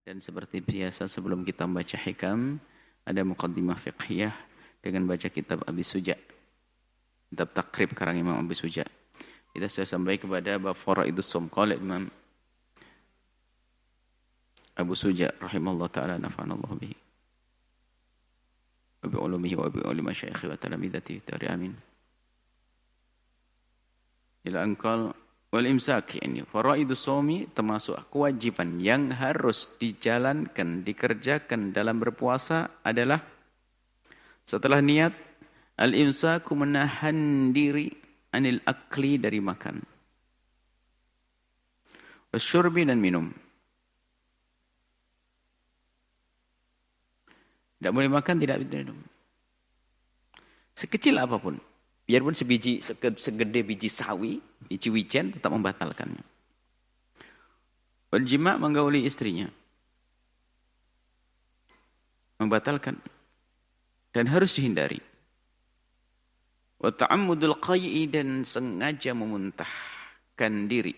Dan seperti biasa sebelum kita membaca hikam, ada muqaddimah fiqhiyah dengan baca kitab Abi Suja. Kitab takrib karang Imam Abi Suja. Kita sudah sampai kepada bab faraidus shaum qala Imam Abu Suja rahimallahu taala nafa'anallahu bihi. Wa bi ulumihi wa bi ulumi masyayikhi wa talamidati tari amin. Ila angkal wal imsak, ini faraidus shaumi termasuk kewajiban yang harus dijalankan, dikerjakan dalam berpuasa adalah setelah niat al-imsaku, menahan diri anil akli, dari makan, wasyurbi, dan minum. Tidak boleh makan, tidak boleh minum. Sekecil apapun, biarpun segede biji sawi, biji wijen, tetap membatalkannya. Wal jima', menggauli istrinya, membatalkan dan harus dihindari. Wa ta'ammudul qai'i, dan sengaja memuntahkan diri.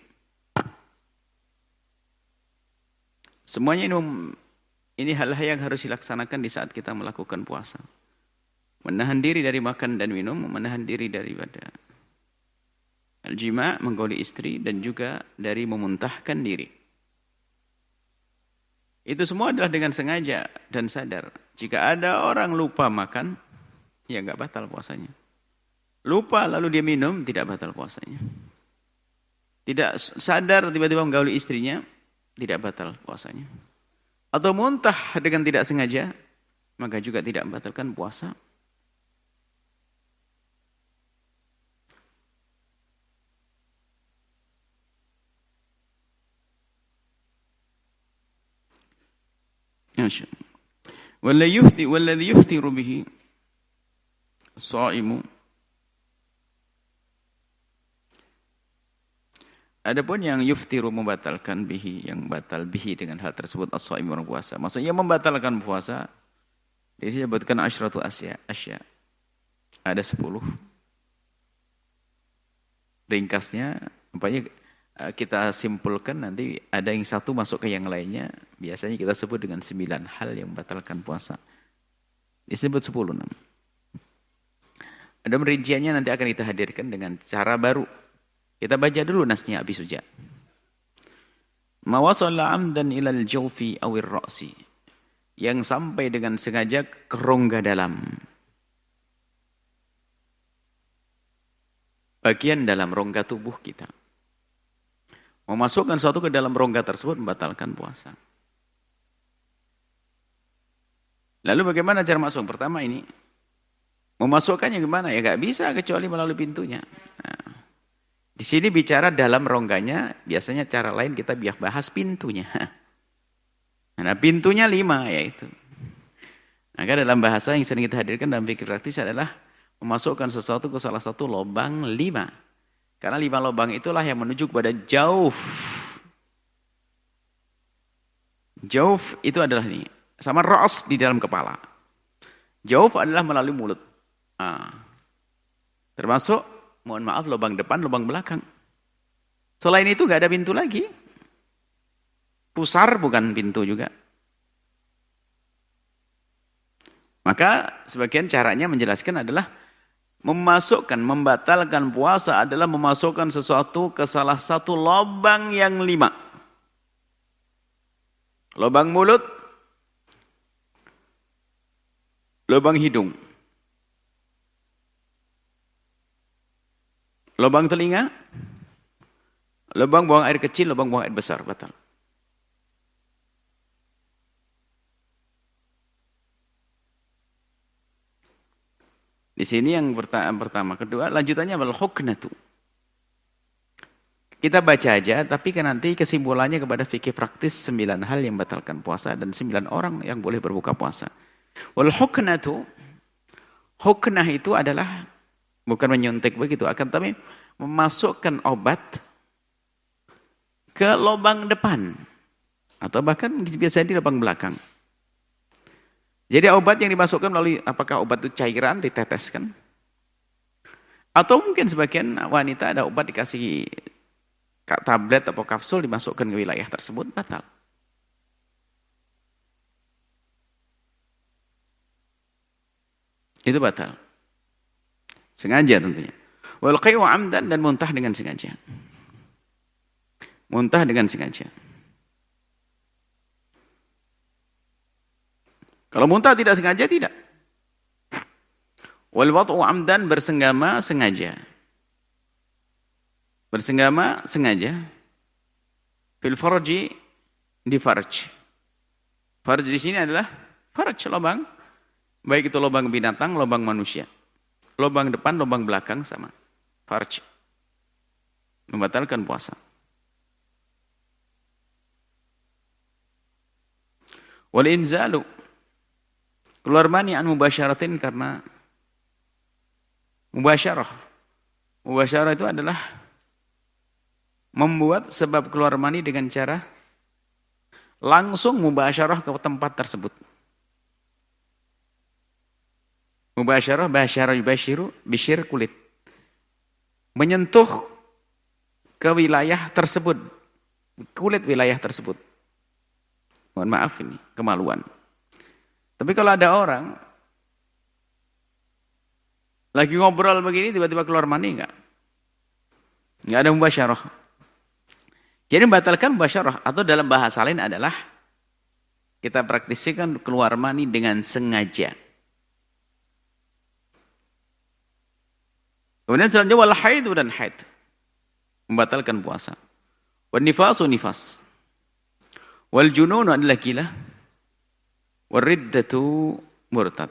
Semuanya ini hal-hal yang harus dilaksanakan di saat kita melakukan puasa. Menahan diri dari makan dan minum, menahan diri daripada al-jima', menggauli istri, dan juga dari memuntahkan diri. Itu semua adalah dengan sengaja dan sadar. Jika ada orang lupa makan, ya enggak batal puasanya. Lupa lalu dia minum, tidak batal puasanya. Tidak sadar tiba-tiba menggauli istrinya, tidak batal puasanya. Atau muntah dengan tidak sengaja, maka juga tidak membatalkan puasa. Walladhi yuftiru bihi shaimu. Adapun yang yuftiru, membatalkan bihi, yang batal bihi dengan hal tersebut as-shaim, orang puasa. Maksudnya membatalkan puasa. Disebutkan asyratu asya. Ada 10. Ringkasnya, umpamanya kita simpulkan, nanti ada yang satu masuk ke yang lainnya. Biasanya kita sebut dengan 9 hal yang membatalkan puasa. Disebut 10 nama. Ada rinciannya, nanti akan kita hadirkan dengan cara baru. Kita baca dulu nasnya Abi Suja. Ma wasalla amdan ilal jawfi awir ra'si, yang sampai dengan sengaja ke rongga dalam, bagian dalam rongga tubuh kita. Memasukkan sesuatu ke dalam rongga tersebut membatalkan puasa. Lalu bagaimana cara masuk? Pertama ini, memasukkannya gimana? Ya gak bisa kecuali melalui pintunya. Nah, di sini bicara dalam rongganya, biasanya cara lain kita biar bahas pintunya. Nah, pintunya 5 yaitu. Maka dalam bahasa yang sering kita hadirkan dalam fikih praktis adalah memasukkan sesuatu ke salah satu lubang 5. Karena 5 lubang itulah yang menuju kepada jauf. Jauf itu adalah ini, sama ra's di dalam kepala. Jauf adalah melalui mulut. Nah, termasuk, mohon maaf, lubang depan, lubang belakang. Selain itu nggak ada pintu lagi. Pusar bukan pintu juga. Maka sebagian caranya menjelaskan adalah memasukkan, membatalkan puasa adalah memasukkan sesuatu ke salah satu lubang yang 5. Lubang mulut, lubang hidung, lubang telinga, lubang buang air kecil, lubang buang air besar, batal. Di sini yang pertama. Kedua, lanjutannya adalah huknatu. Kita baca aja, tapi kan nanti kesimpulannya kepada fikih praktis 9 hal yang membatalkan puasa dan 9 orang yang boleh berbuka puasa. Wal huknatu, huknah itu adalah bukan menyuntik begitu, akan tapi memasukkan obat ke lubang depan atau bahkan biasanya di lubang belakang. Jadi obat yang dimasukkan melalui, apakah obat itu cairan diteteskan, atau mungkin sebagian wanita ada obat dikasih tablet atau kapsul dimasukkan ke wilayah tersebut, batal. Itu batal. Sengaja tentunya. Wal qai'u 'amdan, dan muntah dengan sengaja. Muntah dengan sengaja. Kalau muntah tidak sengaja, tidak. Wal wat'u 'amdan, bersenggama sengaja. Bersenggama sengaja. Fil farji, di farj. Farj di sini adalah farj, lubang. Baik itu lubang binatang, lubang manusia. Lubang depan, lubang belakang sama. Farj. Membatalkan puasa. Wal inzalu, keluar mani an mubasyaratin, karena mubasyarah. Mubasyarah itu adalah membuat sebab keluar mani dengan cara langsung mubasyarah ke tempat tersebut. Mubasyarah, basyarah yubasyiru, bisyir kulit. Menyentuh ke wilayah tersebut, kulit wilayah tersebut. Mohon maaf ini, kemaluan. Tapi kalau ada orang lagi ngobrol begini, tiba-tiba keluar mani, enggak ada mubasyarah. Jadi membatalkan mubasyarah, atau dalam bahasa lain adalah kita praktisikan keluar mani dengan sengaja. Kemudian selanjutnya wal haidu, dan haid. Membatalkan puasa. Wan nifasu, nifas. Wal jununu, adalah gila. Wal riddatu, murtad.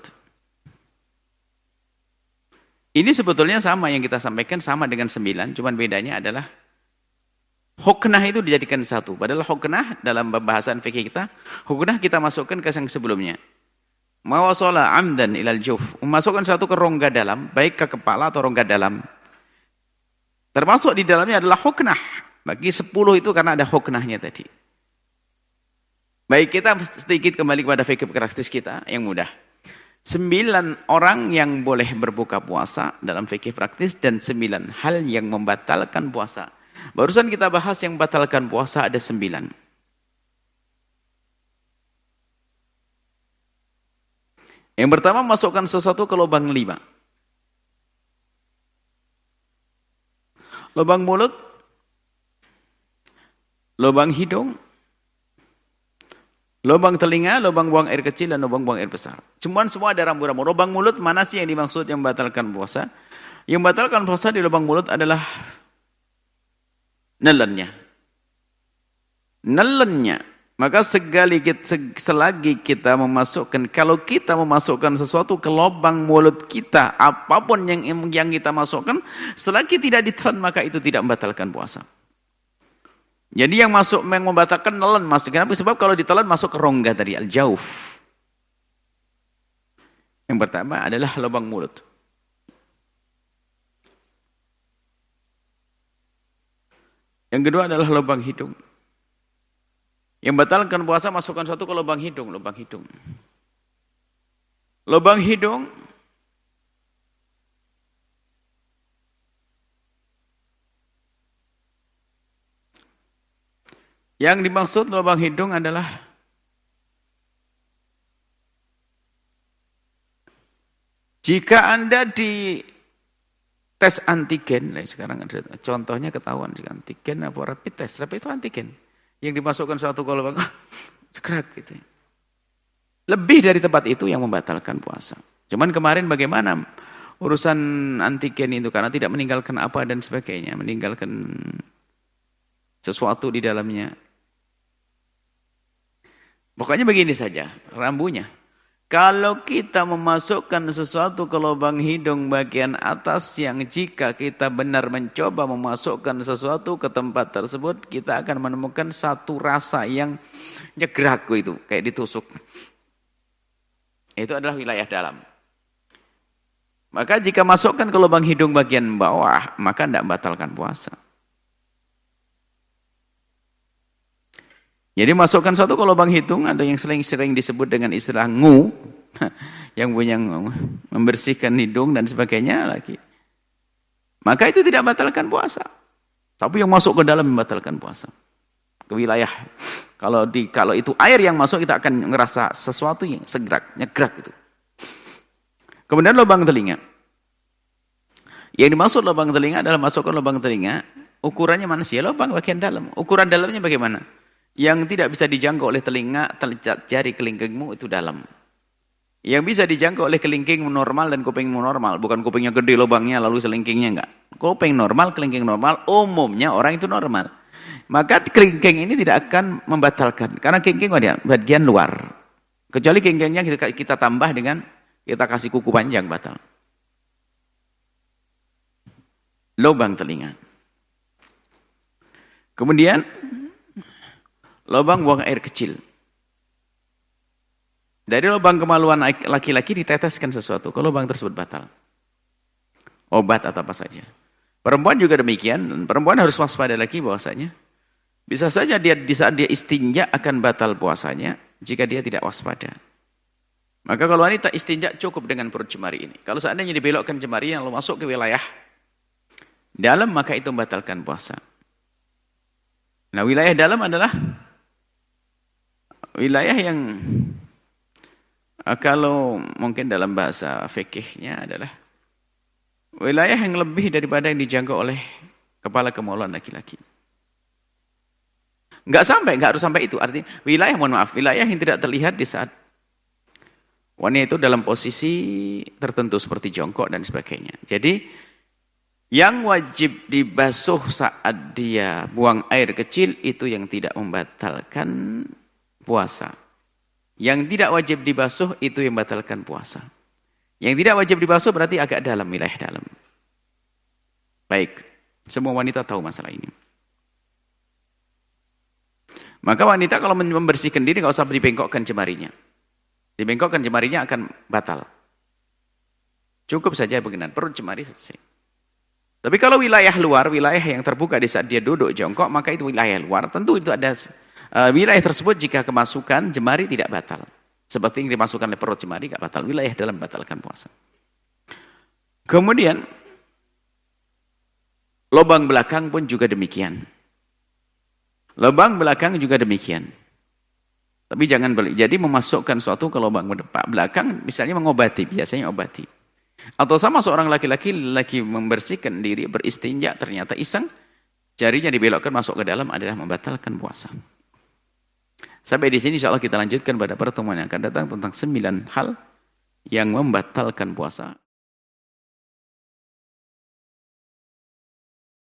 Ini sebetulnya sama yang kita sampaikan, sama dengan 9, cuman bedanya adalah huknah itu dijadikan satu. Padahal huknah dalam pembahasan fikih kita, huknah kita masukkan ke yang sebelumnya. Mawasala amdan ilal juf, memasukkan satu ke rongga dalam, baik ke kepala atau rongga dalam. Termasuk di dalamnya adalah huknah. Bagi 10 itu karena ada huknahnya tadi. Baik, kita sedikit kembali kepada fikih praktis kita yang mudah. 9 orang yang boleh berbuka puasa dalam fikih praktis, dan 9 hal yang membatalkan puasa. Barusan kita bahas yang membatalkan puasa ada 9. Yang pertama, masukkan sesuatu ke lubang 5. Lubang mulut, lubang hidung, lubang telinga, lubang buang air kecil, dan lubang buang air besar. Semua ada rambu-rambu. Lubang mulut mana sih yang dimaksud yang membatalkan puasa? Yang membatalkan puasa di lubang mulut adalah nelennya. Nelennya. Maka selagi kita memasukkan, kalau kita memasukkan sesuatu ke lubang mulut kita, apapun yang kita masukkan, selagi tidak ditelan, maka itu tidak membatalkan puasa. Jadi yang membatalkan nelan masuk. Kenapa? Sebab kalau ditelan masuk ke rongga tadi, al-jauf. Yang pertama adalah lubang mulut. Yang kedua adalah lubang hidung. Yang batalkan puasa, masukkan satu ke lubang hidung. Lubang hidung. Lubang hidung yang dimaksud lubang hidung adalah jika Anda di tes antigen, sekarang ada contohnya ketahuan antigen apa rapid test. Rapid itu antigen. Yang dimasukkan suatu lubang, cekrek gitu. Lebih dari tempat itu yang membatalkan puasa. Cuman kemarin bagaimana urusan antigen itu, karena tidak meninggalkan apa dan sebagainya, meninggalkan sesuatu di dalamnya. Pokoknya begini saja, rambunya. Kalau kita memasukkan sesuatu ke lubang hidung bagian atas, yang jika kita benar mencoba memasukkan sesuatu ke tempat tersebut, kita akan menemukan satu rasa yang nyegrak itu, kayak ditusuk. Itu adalah wilayah dalam. Maka jika masukkan ke lubang hidung bagian bawah, maka tidak batalkan puasa. Jadi masukkan satu ke lubang hidung, ada yang sering disebut dengan istilah ngu, yang punya membersihkan hidung dan sebagainya lagi. Maka itu tidak batalkan puasa. Tapi yang masuk ke dalam membatalkan puasa. Ke wilayah. Kalau itu air yang masuk, kita akan ngerasa sesuatu yang segrak, nyegrak itu. Kemudian lubang telinga. Yang dimaksud lubang telinga adalah masukkan lubang telinga, ukurannya mana sih? Lubang bagian dalam. Ukuran dalamnya bagaimana? Yang tidak bisa dijangkau oleh telinga, jari kelingkingmu itu dalam. Yang bisa dijangkau oleh kelingking normal dan kupingmu normal. Bukan kupingnya gede lubangnya lalu selingkingnya enggak. Kuping normal, kelingking normal, umumnya orang itu normal. Maka kelingking ini tidak akan membatalkan. Karena kelingking bagian luar. Kecuali kelingkingnya kita tambah dengan, kita kasih kuku panjang batal. Lubang telinga. Kemudian lubang buang air kecil. Dari lubang kemaluan laki-laki diteteskan sesuatu, kalau lubang tersebut batal. Obat atau apa saja. Perempuan juga demikian, perempuan harus waspada lagi bahwasanya bisa saja dia di saat dia istinja akan batal puasanya jika dia tidak waspada. Maka kalau wanita istinja cukup dengan perut jemari ini. Kalau seandainya dibelokkan jemari yang lalu masuk ke wilayah dalam, maka itu membatalkan puasa. Nah, wilayah dalam adalah wilayah yang kalau mungkin dalam bahasa fikihnya adalah wilayah yang lebih daripada yang dijangkau oleh kepala kemaluan laki-laki. Enggak harus sampai itu. Artinya wilayah, mohon maaf, wilayah yang tidak terlihat di saat wanita itu dalam posisi tertentu seperti jongkok dan sebagainya. Jadi yang wajib dibasuh saat dia buang air kecil itu yang tidak membatalkan puasa. Yang tidak wajib dibasuh itu yang membatalkan puasa. Yang tidak wajib dibasuh berarti agak dalam, wilayah dalam. Baik, semua wanita tahu masalah ini. Maka wanita kalau membersihkan diri nggak usah dibengkokkan jemarinya. Dibengkokkan jemarinya akan batal. Cukup saja begini, perut jemari selesai. Tapi kalau wilayah luar, wilayah yang terbuka di saat dia duduk jongkok, maka itu wilayah luar. Tentu itu ada wilayah tersebut jika kemasukan jemari tidak batal. Seperti yang dimasukkan oleh perut jemari tidak batal. Wilayah dalam batalkan puasa. Kemudian lubang belakang pun juga demikian. Lubang belakang juga demikian. Tapi jangan jadi memasukkan suatu ke lubang belakang, misalnya mengobati, biasanya obati. Atau sama seorang laki-laki lagi membersihkan diri, beristinja, ternyata iseng, jarinya dibelokkan masuk ke dalam adalah membatalkan puasa. Sampai di sini insya Allah kita lanjutkan pada pertemuan yang akan datang tentang 9 hal yang membatalkan puasa.